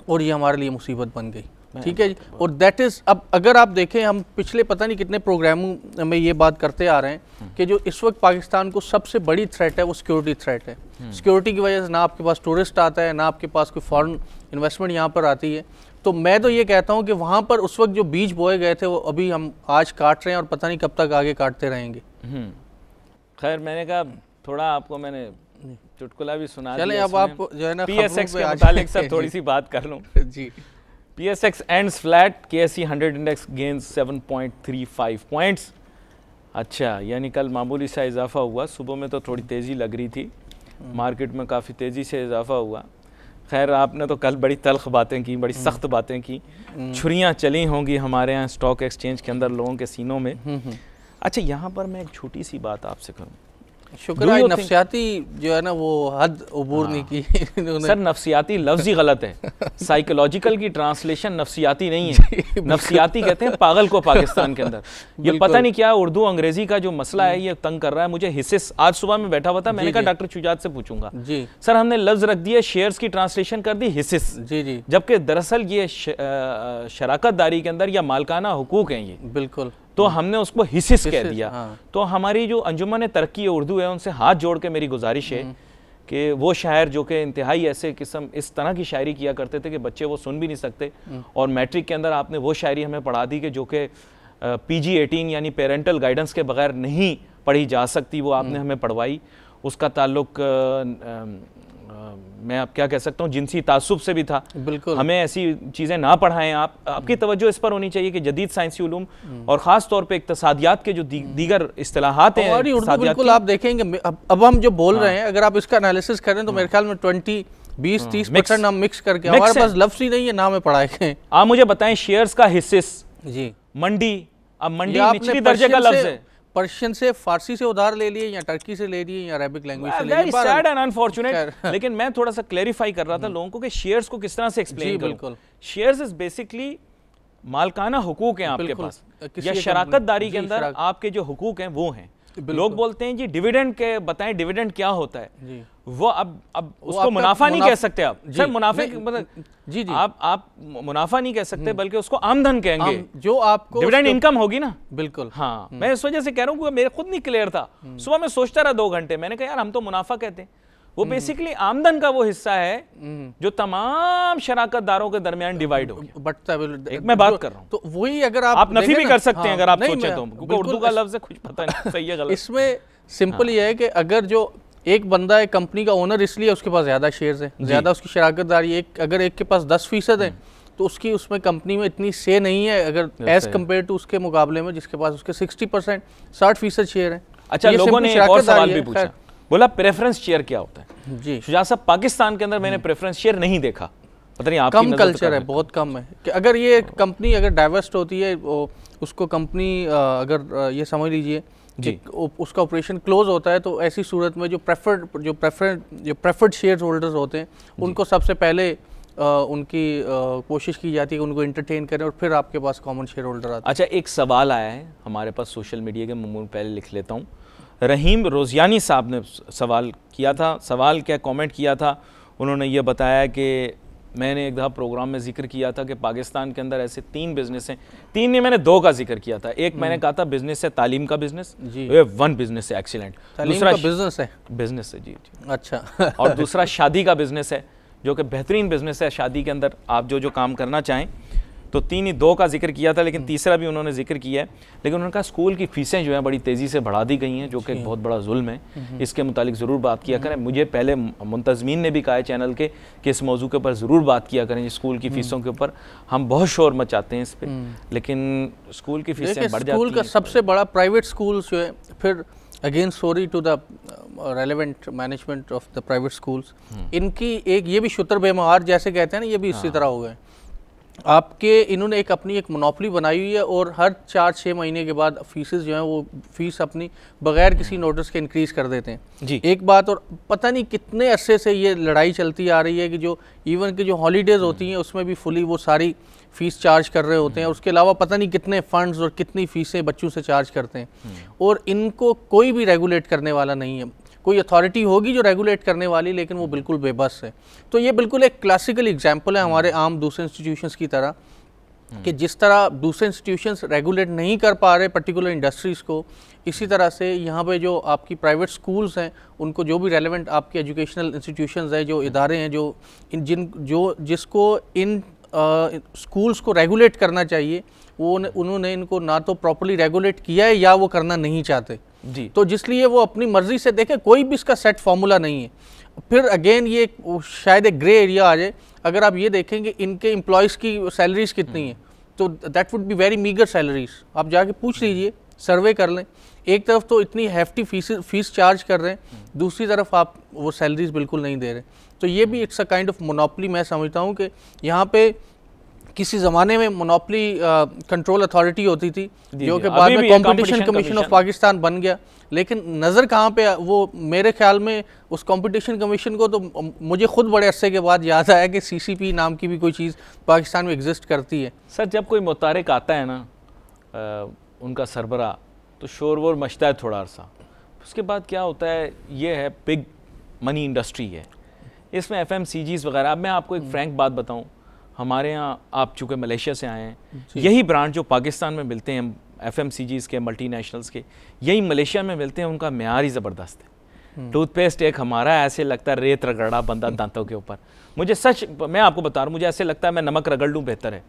और ये हमारे लिए मुसीबत बन गई। ठीक है जी। और दैट इज़, अब अगर आप देखें, हम पिछले पता नहीं कितने प्रोग्रामों में ये बात करते आ रहे हैं कि जो इस वक्त पाकिस्तान को सबसे बड़ी थ्रेट है वो सिक्योरिटी थ्रेट है। सिक्योरिटी की वजह से ना आपके पास टूरिस्ट आता है, ना आपके पास कोई फॉरेन इन्वेस्टमेंट यहाँ पर आती है। तो मैं तो ये कहता हूँ कि वहाँ पर उस वक्त जो बीज बोए गए थे वो अभी हम आज काट रहे हैं, और पता नहीं कब तक आगे काटते रहेंगे। खैर, मैंने कहा थोड़ा आपको मैंने चुटकुला भी सुना दिया। चलें, अब आप जो है ना PSX के मुतालिक सर थोड़ी सी बात कर लूँ जी। PSX ends flat, KSE 100 index gains 7.35 points. अच्छा, यानी कल मामूली सा इजाफा हुआ, सुबह में तो थोड़ी तेज़ी लग रही थी, मार्केट में काफ़ी तेज़ी से इजाफा हुआ। खैर, आपने तो कल बड़ी तल्ख बातें की, बड़ी सख्त बातें की, छुरियाँ चली होंगी हमारे यहाँ स्टॉक एक्सचेंज के अंदर लोगों के सीनों में। अच्छा, यहाँ पर मैं एक छोटी सी बात आपसे करूँ, शुक्र है नफ्सियाती जो है ना वो हद उबूर नहीं की सर, नफ्सियाती लफ्ज़ ही गलत है, साइकोलॉजिकल की ट्रांसलेशन नफ्सियाती नहीं है। नफ्सियाती कहते हैं पागल को पाकिस्तान के अंदर। ये पता नहीं क्या उर्दू अंग्रेजी का जो मसला है ये तंग कर रहा है मुझे। हिस्सेस, आज सुबह में बैठा हुआ था, मैंने कहा डॉक्टर शुजात से पूछूंगा जी सर, हमने लफ्ज़ रख दिया, शेयर्स की ट्रांसलेशन कर दी हिस्सेस, जी जी, जबकि दरअसल ये शराकत दारी के अंदर या मालकाना हुकूक हैं ये, बिल्कुल, तो हमने उसको हिस्सेस कह दिया। हाँ। तो हमारी जो अंजुमन तरक्की उर्दू है उनसे हाथ जोड़ के मेरी गुजारिश है कि वो शायर जो कि इंतहाई ऐसे किस्म इस तरह की शायरी किया करते थे कि बच्चे वो सुन भी नहीं सकते, और मैट्रिक के अंदर आपने वो शायरी हमें पढ़ा दी कि जो कि PG-18 यानी पेरेंटल गाइडेंस के बगैर नहीं पढ़ी जा सकती, वो आपने हमें पढ़वाई। उसका ताल्लुक मैं अब क्या कह सकता हूँ, जिनसी तासुब से भी था। बिल्कुल, हमें ऐसी चीज़ें ना पढ़ाएं आप, आपकी तवज्जो इस पर होनी चाहिए कि जदीद साइंसी उलूम और ख़ास तौर पे इक्तसादियात के जो दीगर इस्तिलाहात हैं, बिल्कुल आप देखेंगे अब हम जो बोल रहे हैं, अगर आप इसका एनालिसिस करें तो मेरे ख्याल में 20-30% हम मिक्स करके, हमारे पास लफ्ज़ ही नहीं है, ना हमें पढ़ाए गए। आप मुझे बताएं, शेयर्स का हिस्सेस जी, मंडी, अब मंडी निचली दर्जे का लफ्ज़ है, पर्शियन से फारसी से उधार ले लिए या टर्की से ले लिए या अरेबिक लैंग्वेज से ले लिए। Very sad and unfortunate. लेकिन मैं थोड़ा सा क्लैरिफाई कर रहा था लोगों को कि शेयर्स को किस तरह से एक्सप्लेन करूं। शेयर्स इज बेसिकली मालकाना हुकूक हैं आपके पास, या शराकत दारी के अंदर आपके जो हुकूक हैं वो हैं। लोग बोलते हैं जी डिविडेंड के बताएं, डिविडेंड क्या होता है। वो अब उसको मुनाफा नहीं कह सकते आप सर, मुनाफे मतलब जी जी, आप मुनाफा नहीं कह सकते बल्कि उसको आमदन कहेंगे, जो आपको डिविडेंड इनकम होगी ना। बिल्कुल, हाँ, मैं इस वजह से कह रहा हूँ, मेरे खुद नहीं क्लियर था। सुबह मैं सोचता रहा 2 घंटे, मैंने कहा यार हम तो मुनाफा कहते हैं, वो बेसिकली आमदन का वो हिस्सा है जो तमाम शराकतदारों के दरमियान डिवाइड हो गया, बटता है। एक मैं बात कर रहा हूँ, तो वही अगर आप नफी भी कर सकते हैं अगर आप सोचें तो, क्योंकि उर्दू का लफ्ज़ है, कुछ पता नहीं सही है गलत। इसमें सिंपल ये है कि अगर जो एक बंदा है कंपनी का ओनर, इसलिए उसके पास ज़्यादा शेयर्स है, ज़्यादा उसकी शराकतदारी, अगर एक के पास 10% है तो उसकी उसमें कंपनी में इतनी से नहीं है अगर एज कम्पेयर टू उसके मुकाबले में जिसके पास उसके 60% 60% शेयर है। अच्छा, लोगों ने एक और सवाल भी पूछा, बोला प्रेफरेंस शेयर क्या होता है जी? शुजात साहब, पाकिस्तान के अंदर मैंने प्रेफरेंस शेयर नहीं देखा, पता नहीं आपकी कम कल्चर है, बहुत कम है कि अगर ये कंपनी अगर डाइवर्स्ट होती है, उसको कंपनी अगर ये समझ लीजिए जी उसका ऑपरेशन क्लोज होता है, तो ऐसी सूरत में जो प्रेफर्ड शेयर होल्डर्स होते हैं उनको सबसे पहले उनकी कोशिश की जाती है कि उनको एंटरटेन करें, और फिर आपके पास कॉमन शेयर होल्डर आते हैं। अच्छा, एक सवाल आया है हमारे पास सोशल मीडिया के, मैं पहले लिख लेता हूँ। रहीम रोज़ियानी साहब ने सवाल किया था। सवाल क्या, कमेंट किया था, उन्होंने ये बताया कि मैंने एक दफ़ा प्रोग्राम में जिक्र किया था कि पाकिस्तान के अंदर ऐसे 3 बिज़नेस हैं, 3 नहीं मैंने 2 का जिक्र किया था। एक मैंने कहा था बिज़नेस है तालीम का बिज़नेस, ये 1 बिज़नेस है एक्सीलेंट, दूसरा बिज़नेस है, बिज़नेस है जी। अच्छा और दूसरा शादी का बिज़नेस है जो कि बेहतरीन बिज़नेस है। शादी के अंदर आप जो काम करना चाहें, तो 3 ही 2 का जिक्र किया था, लेकिन तीसरा भी उन्होंने जिक्र किया है। लेकिन उन्होंने कहा स्कूल की फ़ीसें जो हैं बड़ी तेज़ी से बढ़ा दी गई हैं, जो कि एक बहुत बड़ा जुल्म है। इसके मुतालिक ज़रूर बात किया करें। मुझे पहले मुंतज़मीन ने भी कहा है चैनल के कि इस मौजू के ऊपर ज़रूर बात किया करें, स्कूल की फ़ीसों के ऊपर हम बहुत शोर मचाते हैं इस पर, लेकिन स्कूल की फ़ीसें बढ़ जाती हैं। स्कूल का सबसे बड़ा प्राइवेट स्कूल जो है, फिर again sorry to the relevant management of the private schools, इनकी एक ये भी शुतर बेमार जैसे कहते हैं ना, ये भी इसी तरह हो गए। आपके इन्होंने अपनी एक मोनोपली बनाई हुई है और हर 4-6 महीने के बाद फीसेस जो हैं वो फीस अपनी बगैर किसी नोटिस के इंक्रीज़ कर देते हैं जी। एक बात, और पता नहीं कितने अरसे से ये लड़ाई चलती आ रही है कि जो इवन की जो हॉलीडेज़ होती हैं उसमें भी फुली वो सारी फ़ीस चार्ज कर रहे होते हैं। उसके अलावा पता नहीं कितने फ़ंड्स और कितनी फ़ीसें बच्चों से चार्ज करते हैं, और इनको कोई भी रेगुलेट करने वाला नहीं है। कोई अथॉरिटी होगी जो रेगुलेट करने वाली, लेकिन वो बिल्कुल बेबस है। तो ये बिल्कुल एक क्लासिकल एग्जांपल है हमारे आम दूसरे इंस्टीट्यूशंस की तरह, कि जिस तरह दूसरे इंस्टीट्यूशंस रेगुलेट नहीं कर पा रहे पर्टिकुलर इंडस्ट्रीज़ को, इसी तरह से यहाँ पे जो आपकी प्राइवेट स्कूल्स हैं उनको जो भी रेलेवेंट आपके एजुकेशनल इंस्टीट्यूशंस हैं, जो इदारे हैं जो जिसको इन स्कूल्स को रेगुलेट करना चाहिए, वो उन्होंने इनको ना तो प्रॉपर्ली रेगुलेट किया है या वो करना नहीं चाहते जी। तो जिसलिए वो अपनी मर्जी से देखें, कोई भी इसका सेट फार्मूला नहीं है। फिर अगेन ये शायद एक ग्रे एरिया आ जाए। अगर आप ये देखेंगे इनके एम्प्लॉयज़ की सैलरीज कितनी है, तो that would be very meagre salaries. आप जाके पूछ लीजिए, सर्वे कर लें। एक तरफ तो इतनी हैफ्टी फीस चार्ज कर रहे हैं, दूसरी तरफ आप वो सैलरीज बिल्कुल नहीं दे रहे। तो ये भी it's a kind of monopoly. मैं समझता हूँ कि यहाँ पे किसी ज़माने में मोनोपली कंट्रोल अथॉरिटी होती थी, जो कि बाद में कंपटीशन कमीशन ऑफ पाकिस्तान बन गया। लेकिन नज़र कहाँ पे वो, मेरे ख्याल में उस कंपटीशन कमीशन को तो मुझे खुद बड़े अरसे के बाद याद आया कि CCP नाम की भी कोई चीज़ पाकिस्तान में एग्जिस्ट करती है। सर, जब कोई मुतारिक आता है ना उनका सरबरा, तो शोर वोर मचता है थोड़ा अरसा। उसके बाद क्या होता है, ये है बिग मनी इंडस्ट्री है, इसमें FMCGs वगैरह। अब मैं आपको एक फ्रैंक बात बताऊँ, हमारे यहाँ आप चूँकि मलेशिया से आए हैं, यही ब्रांड जो पाकिस्तान में मिलते हैं FMCGs के, मल्टीनेशनल्स के, यही मलेशिया में मिलते हैं। उनका मेयार ही ज़बरदस्त है। टूथपेस्ट एक हमारा ऐसे लगता है रेत रगड़ा बंदा दांतों के ऊपर। मुझे सच, मैं आपको बता रहा हूँ, मुझे ऐसे लगता है मैं नमक रगड़ लूँ बेहतर है।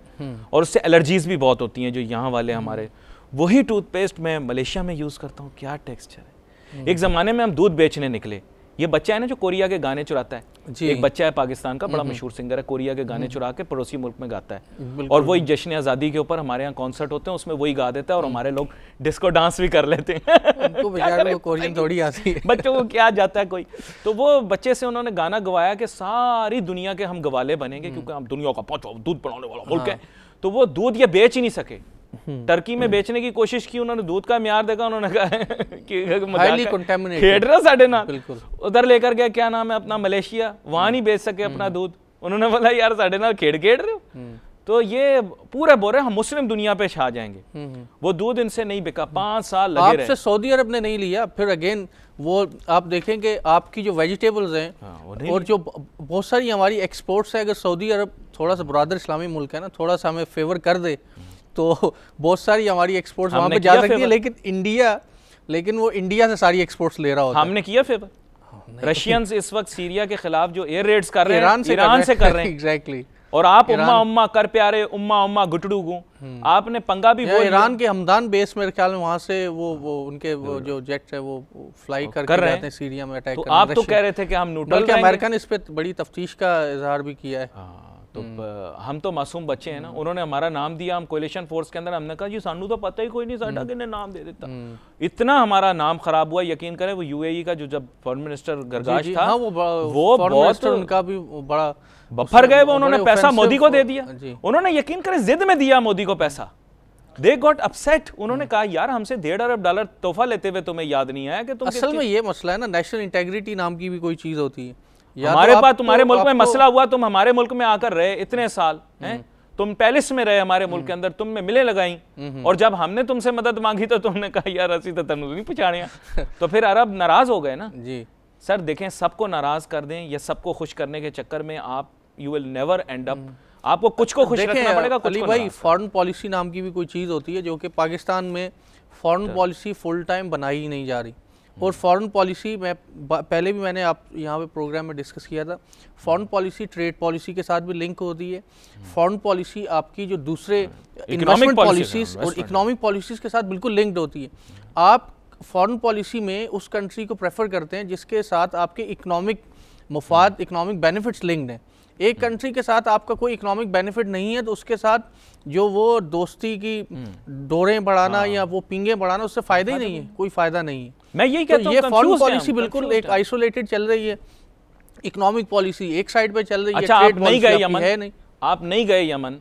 और उससे एलर्जीज़ भी बहुत होती हैं जो यहाँ वाले हमारे। वही टूथपेस्ट मैं मलेशिया में यूज़ करता हूँ, क्या टेक्स्चर है। एक ज़माने में हम दूध बेचने निकले, ये बच्चा है ना जो कोरिया के गाने चुराता है, एक बच्चा है पाकिस्तान का, बड़ा मशहूर सिंगर है, कोरिया के गाने चुरा के पड़ोसी मुल्क में गाता है, और वही जश्न आज़ादी के ऊपर हमारे यहाँ कॉन्सर्ट होते हैं, उसमें वही गा देता है और हमारे लोग डिस्को डांस भी कर लेते हैं। कोरियन थोड़ी आती है, बच्चों को क्या जाता है कोई। तो वो बच्चे से उन्होंने गाना गवाया कि सारी दुनिया के हम गवाले बनेंगे, क्योंकि हम दुनिया का दूध बनाने वाला मुल्क है। तो वो दूध ये बेच ही नहीं सके, टर्की में बेचने की कोशिश की, उन्होंने दूध का म्यार देखा, उन्होंने कहा कि खेड़ रहा साढ़े ना, उधर लेकर गया, क्या नाम है अपना, मलेशिया, वहां नहीं बेच सके अपना दूध। उन्होंने बोला यार साढ़े ना खेड़ रहे हो। तो ये पूरे बोरे हम मुस्लिम दुनिया पे छा जाएंगे। वो दूध इनसे नहीं बिका, 5 साल लगे रहे। आपसे सऊदी अरब ने नहीं लिया। फिर अगेन वो आप देखेंगे आपकी जो वेजिटेबल्स हैं और जो बहुत सारी हमारी एक्सपोर्ट्स है, अगर सऊदी अरब थोड़ा सा बरादर इस्लामी मुल्क है ना, थोड़ा सा हमें फेवर कर दे तो बहुत सारी हमारी एक्सपोर्ट्स वहाँ पे जा सकती है। लेकिन वो इंडिया से सारी एक्सपोर्ट्स ले रहा होता है। हमने किया फेवर। रशियंस इस वक्त सीरिया के खिलाफ जो एयर रेड्स कर रहे हैं, ईरान से कर रहे हैं। एग्जैक्टली। और आप उम्मा उम्मा कर प्यारे, उम्मा उम्मा गुटड़ू गु, आपने पंगा भी वो ईरान के हमदान बेस मेरे ख्याल में वहां से वो उनके वो जो जेट है वो फ्लाई करके जाते हैं सीरिया में अटैक करने। आप तो कह रहे थे कि हम न्यूट्रल, बल्कि अमेरिका ने इस पे बड़ी तफ्तीश का इजहार भी किया है। तो हम तो मासूम बच्चे हैं ना, उन्होंने हमारा नाम दिया, हम कोलिशन फोर्स के अंदर, हमने कहा जी सानू तो पता ही कोई नहीं, साडा किन्ने नाम दे देता। इतना हमारा नाम खराब हुआ, यकीन करें। वो UAE का जो जब फॉरेन मिनिस्टर गरगाश था, वो बहुत उनका भी बड़ा बफर गए। वो उन्होंने पैसा मोदी को दे दिया, उन्होंने यकीन करें जिद में दिया मोदी को पैसा। They got upset. उन्होंने कहा यार हमसे $1.5 अरब तोहफा लेते हुए तुम्हें याद नहीं आया कि तुम। असल में ये मसला है ना, नेशनल इंटेग्रिटी नाम की भी कोई चीज होती है। हमारे पास तुम्हारे मुल्क में मसला हुआ, तुम हमारे मुल्क में आकर रहे इतने साल हैं, तुम पैलेस में रहे हमारे मुल्क के अंदर, तुम में मिले लगाई, और जब हमने तुमसे मदद मांगी तो तुमने कहा यार असी तो तनु नहीं पहुंचाने। तो फिर अरब नाराज हो गए ना जी। सर देखें, सबको नाराज कर दें या सबको खुश करने के चक्कर में आप you will never and up, आपको कुछ को खुश रखना पड़ेगा, कुछ अली भाई फॉरेन पॉलिसी नाम की भी कोई चीज़ होती है जो कि पाकिस्तान में फॉरेन पॉलिसी फुल टाइम बनाई ही नहीं जा रही। और फॉरेन पॉलिसी मैं पहले भी मैंने आप यहाँ पे प्रोग्राम में डिस्कस किया था, फॉरेन पॉलिसी ट्रेड पॉलिसी के साथ भी लिंक होती है। फॉरेन पॉलिसी आपकी जो दूसरे इन्वेस्टमेंट पॉलिसीज और इकोनॉमिक पॉलिसीज के साथ बिल्कुल लिंक्ड होती है। आप फॉरेन पॉलिसी में उस कंट्री को प्रेफर करते हैं जिसके साथ आपके इकोनॉमिक मुफाद, इकोनॉमिक बेनिफिट्स लिंक्ड हैं। एक कंट्री के साथ आपका कोई इकोनॉमिक बेनिफिट नहीं है तो उसके साथ जो वो दोस्ती की डोरें बढ़ाना या वो पिंगे बढ़ाना, उससे फायदा ही नहीं है, कोई फायदा नहीं है। मैं यही कहता हूं, ये फॉरेन पॉलिसी बिल्कुल एक आइसोलेटेड चल रही है, इकोनॉमिक पॉलिसी एक साइड पे चल रही है। अच्छा, आप नहीं गए यमन, आप नहीं गए यमन,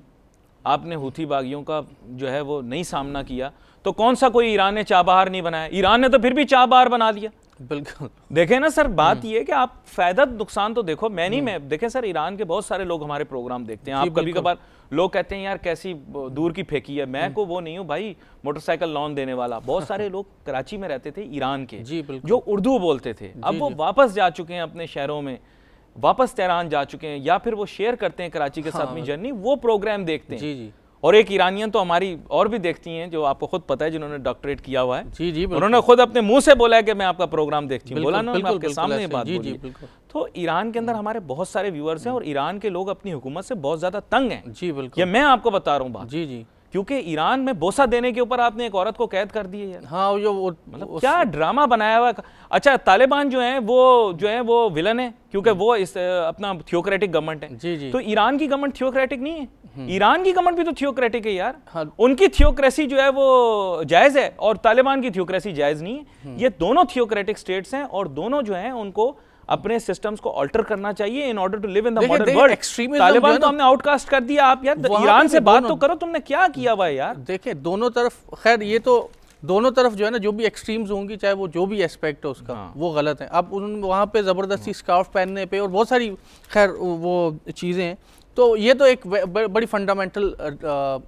आपने हूथी बागियों का जो है वो नहीं सामना किया, तो कौन सा कोई ईरान ने चाबहार नहीं बनाया? ईरान ने तो फिर भी चाबहार बना दिया। बिल्कुल देखें ना सर, बात ये है कि आप फायदा नुकसान तो देखो। मैं नहीं, मैं देखें सर, ईरान के बहुत सारे लोग हमारे प्रोग्राम देखते हैं। आप कभी कभार लोग कहते हैं यार कैसी दूर की फेंकी है, मैं को वो नहीं हूँ भाई मोटरसाइकिल लोन देने वाला। बहुत सारे लोग कराची में रहते थे ईरान के जो उर्दू बोलते थे, अब वो वापस जा चुके हैं अपने शहरों में, वापस तेहरान जा चुके हैं, या फिर वो शेयर करते हैं कराची के साथ में जर्नी, वो प्रोग्राम देखते हैं। जी। और एक ईरानियन तो हमारी और भी देखती हैं जो आपको खुद पता है, जिन्होंने डॉक्टरेट किया हुआ है। जी जी, उन्होंने खुद अपने मुंह से बोला है कि मैं आपका प्रोग्राम देखती हूँ, बोला ना, मैं आपके सामने ये बात बोली। तो ईरान के अंदर हमारे बहुत सारे व्यूअर्स हैं और ईरान के लोग अपनी हुकूमत से बहुत ज्यादा तंग हैं। जी बिल्कुल, ये मैं आपको बता रहा हूँ बात। जी जी, क्योंकि ईरान में बोसा देने के ऊपर आपने एक औरत को कैद कर दी है यार। हाँ, वो मतलब क्या ड्रामा बनाया हुआ है। अच्छा, तालिबान जो है वो विलन है क्योंकि वो इस अपना थियोक्रेटिक गवर्नमेंट है। जी जी, तो ईरान की गवर्नमेंट थियोक्रेटिक नहीं है, ईरान की गवर्नमेंट भी तो थियोक्रेटिक है यार। हाँ। उनकी थियोक्रेसी जो है वो जायज है और तालिबान की थियोक्रेसी जायज नहीं है। ये दोनों थियोक्रेटिक स्टेट्स हैं और दोनों जो हैं उनको अपने सिस्टम्स को अल्टर करना चाहिए in order to live in the modern world. Taliban तो हमने आउटकास्ट कर दिया। आप यार ईरान से बात तो करो, तुमने क्या किया हुआ है यार। देखें दोनों तरफ, खैर ये तो दोनों तरफ जो है ना, जो भी एक्सट्रीम्स होंगी, चाहे वो जो भी एस्पेक्ट है उसका, वो गलत है। अब उन वहाँ पे ज़बरदस्ती स्कार्फ पहनने पे और बहुत सारी खैर वो चीज़ें हैं। तो ये तो एक बड़ी फंडामेंटल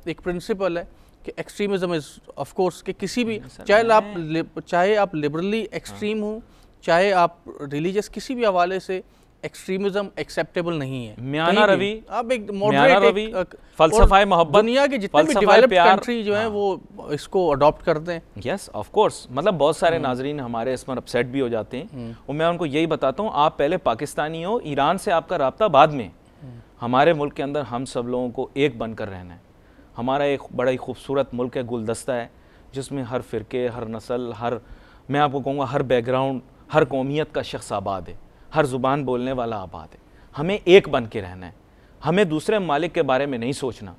एक प्रिंसिपल है कि एक्सट्रीमिज्म इज ऑफ कोर्स कि किसी भी, चाहे आप लिबरली एक्सट्रीम हो, चाहे आप रिलीजियस किसी भी हवाले से, एक्सट्रीमिज्म एक्सेप्टेबल नहीं है। मियाना रवि, आप एक मॉडरेट फलसफाए मोहब्बत, दुनिया के जितने भी डेवलप्ड कंट्री जो हैं वो इसको अडॉप्ट करते हैं। यस ऑफ कोर्स, मतलब बहुत सारे नाजरीन हमारे इसमें अपसेट भी हो जाते हैं और मैं उनको यही बताता हूँ, आप पहले पाकिस्तानी हो, ईरान से आपका राब्ता बाद में। हमारे मुल्क के अंदर हम सब लोगों को एक बनकर रहना है। हमारा एक बड़ा ही खूबसूरत मुल्क है, गुलदस्ता है, जिसमें हर फ़िरके, हर नस्ल, हर, मैं आपको कहूँगा हर बैकग्राउंड, हर कौमियत का शख्स आबाद है, हर ज़ुबान बोलने वाला आबाद है। हमें एक बन के रहना है, हमें दूसरे मालिक के बारे में नहीं सोचना,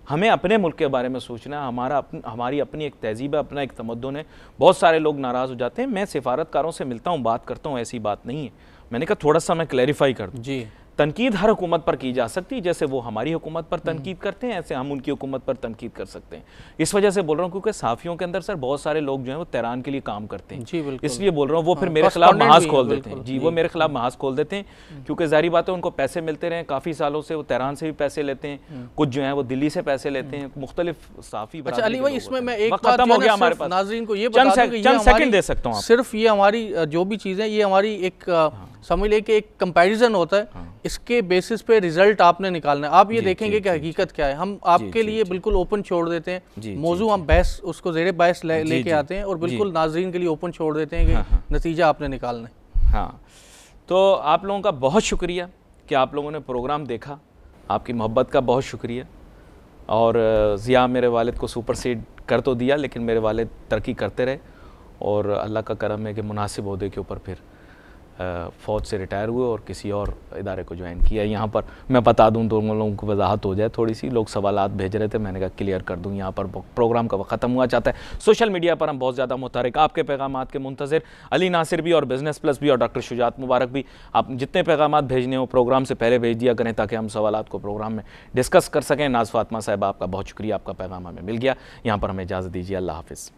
हमें अपने मुल्क के बारे में सोचना है। हमारी अपनी एक तहजीब है, अपना एक तमद्दुन है। बहुत सारे लोग नाराज़ हो जाते हैं। मैं सिफारतकारों से मिलता हूँ, बात करता हूँ, ऐसी बात नहीं है। मैंने कहा थोड़ा सा मैं क्लैरिफाई कर दूँ। जी, तनकीद हर हुकूमत पर की जा सकती है, जैसे वो हमारी हुकूमत पर तनकीद करते हैं ऐसे हम उनकी हुकूमत पर तनकीद कर सकते हैं। इस वजह से बोल रहा हूँ क्योंकि साफियों के अंदर सर बहुत सारे लोग जो हैं वो तेहरान के लिए काम करते हैं। जी बिल्कुल, इसलिए बोल रहा हूँ। वो फिर मेरे खिलाफ महाज खोल देते हैं। जी, वो मेरे खिलाफ महाज खोल देते हैं क्योंकि जाहिर बात है उनको पैसे मिलते रहे काफ़ी सालों से। वो तेहरान से भी पैसे लेते हैं, कुछ जो है वो दिल्ली से पैसे लेते हैं, मुख्तलिफ साफी। अच्छा अली भाई, इसमें मैं एक खत्म हो गया हमारे पास, नाज़रीन को ये चंद सेकंड दे सकता हूँ। सिर्फ ये हमारी जो भी चीज़ें, ये हमारी एक समझ ले कि एक कंपैरिजन होता है, इसके बेसिस पे रिजल्ट आपने निकालना है। आप ये देखेंगे कि हकीकत क्या है। हम आपके लिए बिल्कुल ओपन छोड़ देते हैं मौजू, हम बहस उसको ज़ेरे बहस लेके आते हैं और बिल्कुल नाज़रीन के लिए ओपन छोड़ देते हैं कि नतीजा आपने निकालना है। हाँ, तो आप लोगों का बहुत शुक्रिया कि आप लोगों ने प्रोग्राम देखा, आपकी मोहब्बत का बहुत शुक्रिया। और ज़िया मेरे वालिद को सुपरसीड कर तो दिया, लेकिन मेरे वालिद तरक्की करते रहे और अल्लाह का करम है कि मुनासिब ओहदे के ऊपर फिर फ़ौज से रिटायर हुए और किसी और इदारे को ज्वाइन किया। यहाँ पर मैं बता दूँ तो लोगों को वजाहत हो जाए थोड़ी सी, लोग सवालात भेज रहे थे, मैंने कहा क्लियर कर दूँ। यहाँ पर प्रोग्राम का वक्त ख़त्म हुआ चाहता है। सोशल मीडिया पर हम बहुत ज़्यादा मुतहरिक, आपके पैगामात के मुंतज़िर, अली नासिर भी और बिज़नेस प्लस भी और डॉक्टर शुजात मुबारक भी। आप जितने पैगामात भेजने हो प्रोग्राम से पहले भेज दिया करें ताकि हम सवालात को प्रोग्राम में डिस्कस कर सकें। नाज़ फातिमा साहिबा, आपका बहुत शुक्रिया, आपका पैगाम हमें मिल गया। यहाँ पर हमें इजाज़त दीजिए, अल्लाह हाफ़िज़।